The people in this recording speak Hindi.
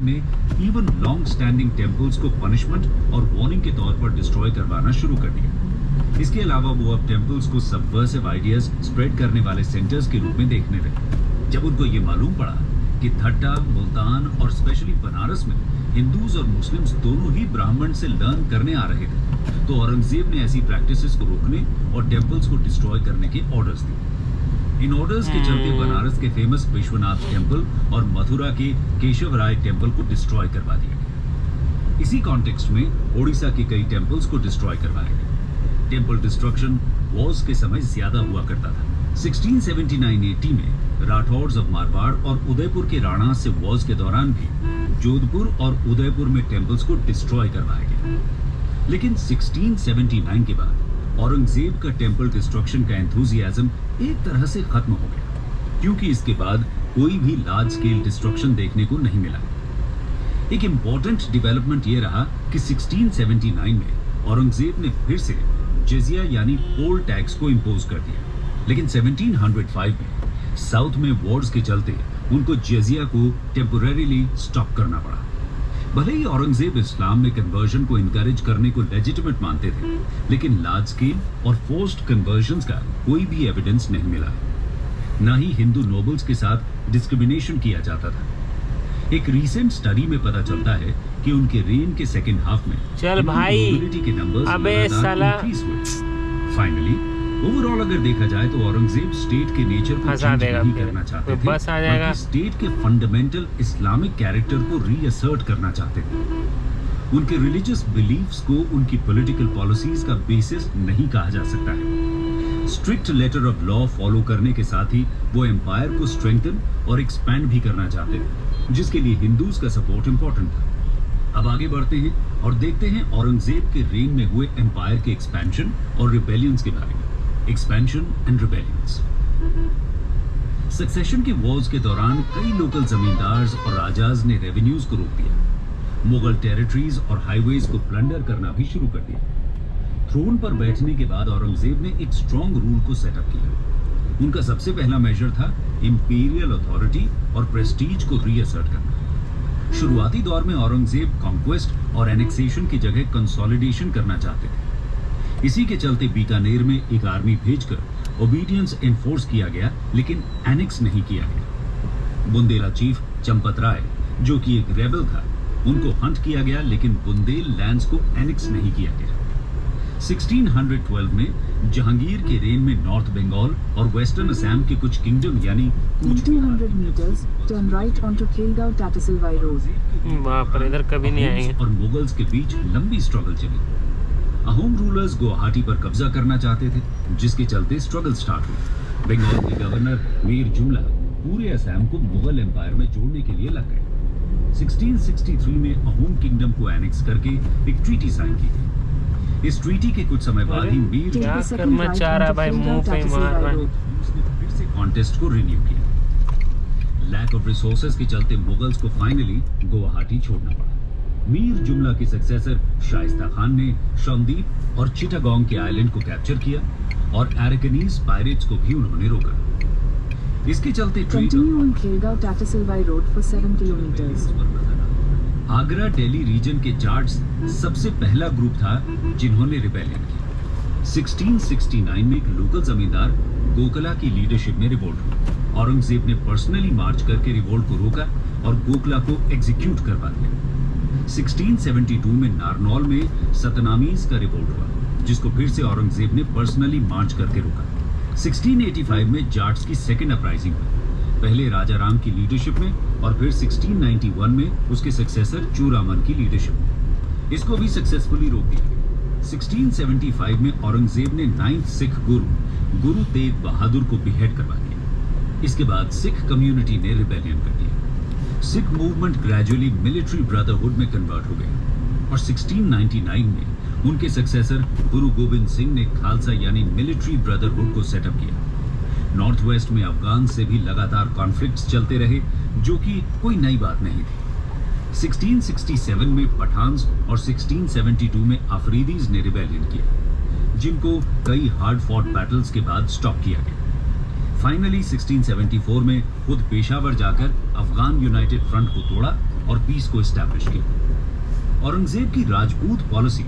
ने इवन लॉन्ग स्टैंडिंग टेम्पल्स को पनिशमेंट और वार्निंग के तौर पर डिस्ट्रॉय करवाना शुरू कर दिया। इसके अलावा वो अब टेम्पल्स को सबवर्सिव आइडियाज स्प्रेड करने वाले सेंटर्स के रूप में देखने लगे। जब उनको ये मालूम पड़ा कि थट्टा, मुल्तान और स्पेशली बनारस में हिंदूज और मुस्लिम्स दोनों ही ब्राह्मण से लर्न करने आ रहे थे, तो औरंगजेब ने ऐसी प्रैक्टिसेस को रोकने और टेम्पल्स को डिस्ट्रॉय करने के ऑर्डर्स दिए। इन ऑर्डर्स के चलते बनारस के फेमस विश्वनाथ टेम्पल और मथुरा के केशवराय टेम्पल को डिस्ट्रॉय करवा दिया गया। इसी कॉन्टेक्स्ट में ओडिशा के कई टेम्पल्स को डिस्ट्रॉय करवाया गया। टेम्पल डिस्ट्रक्शन वॉर्स के समय ज्यादा हुआ करता था। 1679-80 में राठौर्स ऑफ मारवाड़ और उदयपुर के राणा से वॉर्स के दौरान भी जोधपुर और उदयपुर में टेम्पल्स को डिस्ट्रॉय करवाया गया। लेकिन 1679 के बाद औरंगजेब का टेम्पल डिस्ट्रक्शन का एंथुजियाज्म एक तरह से खत्म हो गया, क्योंकि इसके बाद कोई भी लार्ज स्केल डिस्ट्रक्शन देखने को नहीं मिला। एक इंपॉर्टेंट डेवलपमेंट ये रहा कि 1679 में औरंगजेब ने फिर से जजिया यानी पोल टैक्स को इंपोज कर दिया, लेकिन 1705 में साउथ में वॉर्स के चलते उनको जजिया को टेम्पोरेरीली स्टॉप करना पड़ा। भले ही औरंगजेब इस्लाम में कन्वर्जन को इनकरेज करने को लेजिटिमेट मानते थे, लेकिन लार्ज स्केल और फोर्स्ड कन्वर्जन्स का कोई भी एविडेंस नहीं मिला है। न ही हिंदू नोबल्स के साथ डिस्क्रिमिनेशन किया जाता था। एक रीसेंट स्टडी में पता चलता है कि उनके रेन के सेकेंड हाफ में चल भाई के नंबर्स अबे साला फाइनली ओवरऑल अगर देखा जाए तो औरंगजेब स्टेट के नेचर को चेंज नहीं करना चाहते थे, बस आ जाएगा। बल्कि स्टेट के फंडामेंटल इस्लामिक कैरेक्टर को रीअसर्ट करना चाहते थे। उनके रिलीजियस बिलीफ्स को उनकी पॉलिटिकल पॉलिसीज का बेसिस नहीं कहा जा सकता है। Strict letter of law follow करने के साथ ही वो एम्पायर को स्ट्रेंथन और एक्सपैंड भी करना चाहते थे, जिसके लिए हिंदूज का सपोर्ट इंपॉर्टेंट था। अब आगे बढ़ते हैं और देखते हैं औरंगजेब के रेन में हुए एम्पायर के एक्सपेंशन और रिबेलियंस के बारे में। Expansion and rebellions. सक्सेशन के वॉर्स के दौरान कई लोकल जमींदार्स और राजाज ने रेवेन्यूज को रोक दिया। मुगल टेरिटरीज और हाईवेज को प्लंडर करना भी शुरू कर दिया। थ्रोन पर बैठने के बाद औरंगजेब ने एक स्ट्रॉन्ग रूल को सेटअप किया। उनका सबसे पहला मेजर था इंपीरियल अथॉरिटी और प्रेस्टीज को रीअसर्ट करना। शुरुआती दौर में औरंगजेब कॉन्क्वेस्ट और एनेक्सेशन की जगह कंसोलिडेशन करना चाहते थे। इसी के चलते बीकानेर में एक आर्मी भेजकर ओबीडियंस एनफोर्स किया गया, लेकिन एनेक्स नहीं किया गया। बुंदेला चीफ चंपत राय, जो कि एक रेबल था, उनको हंट किया गया, लेकिन बुंदेल लैंड्स को एनेक्स नहीं किया गया। 1612 में जहांगीर के रेन में नॉर्थ बंगाल और वेस्टर्न असम के कुछ किंगडम यानी 200 meters, turn right onto Khilgaon Tattesalwai Road. वहाँ पर इधर कभी नहीं आएंगे। और मुगल्स के बीच लंबी स्ट्रगल चली। अहोम रूलर्स गुवाहाटी पर कब्जा करना चाहते थे, जिसके चलते स्ट्रगल स्टार्ट हुई। बंगाल के गवर्नर मीर जुमला पूरे असम को मुगल एम्पायर में जोड़ने के लिए लग गए। 1663 में अहोम किंगडम को एनेक्स करके एक ट्रीटी साइन की गई। इस ट्रीटी के कुछ समय बाद ही मीर क्या करना चाह रहा भाई, मुंह पे मार रहा है। उसने फिर से कॉन्टेस्ट को रिन्यू किया। लैक ऑफ रिसोर्सेज के चलते मुगल्स को फाइनली गुवाहाटी छोड़ना पड़ा। मीर जुमला के सक्सेसर शाइस्ता खान ने शौनदीप और चिटागोंग के आइलैंड को कैप्चर किया और अरकानीज पायरेट्स को भी उन्होंने रोका। इसके चलते Continue on Khilgaon Tattesalwai Road for 7 kilometers. Agra Delhi region के जाट्स सबसे पहला ग्रुप था जिन्होंने रिबेलियन की। 1669 में एक लोकल जमींदार गोकला की लीडरशिप में रिवोल्ट हुई। औरंगजेब ने पर्सनली मार्च करके रिवोल्ट को रोका और गोकला को एग्जीक्यूट करवा दिया। 1672 में नारनौल में सतनामीज का रिवोल्ट हुआ, जिसको फिर से औरंगजेब ने पर्सनली मार्च करके रोका। 1685 में जाट्स की सेकेंड अपराइजिंग हुई, पहले राजा राम की लीडरशिप में और फिर 1691 में उसके सक्सेसर चूरामन की लीडरशिप में। इसको भी सक्सेसफुली रोक दिया। 1675 में औरंगजेब ने 9th सिख गुरु तेग बहादुर को बिहेड करवा दिया। इसके बाद सिख कम्युनिटी ने रिबेलियन कर दिया। Sikh movement gradually military brotherhood में कन्वर्ट हो गई और 1699 में उनके सक्सेसर गुरु गोविंद सिंह ने खालसा यानी मिलिट्री ब्रदरहुड को सेटअप किया। नॉर्थ वेस्ट में अफगान से भी लगातार कॉन्फ्लिक्ट्स चलते रहे, जो कि कोई नई बात नहीं थी। 1667 में पठान्स और 1672 में अफरीदीज ने रिबेलियन किया, जिनको कई हार्ड फॉट बैटल्स के बाद स्टॉप किया गया। फाइनली 1674 में खुद पेशावर जाकर अफगान यूनाइटेड फ्रंट को तोड़ा और पीस को एस्टैब्लिश किया। औरंगजेब की राजपूत पॉलिसी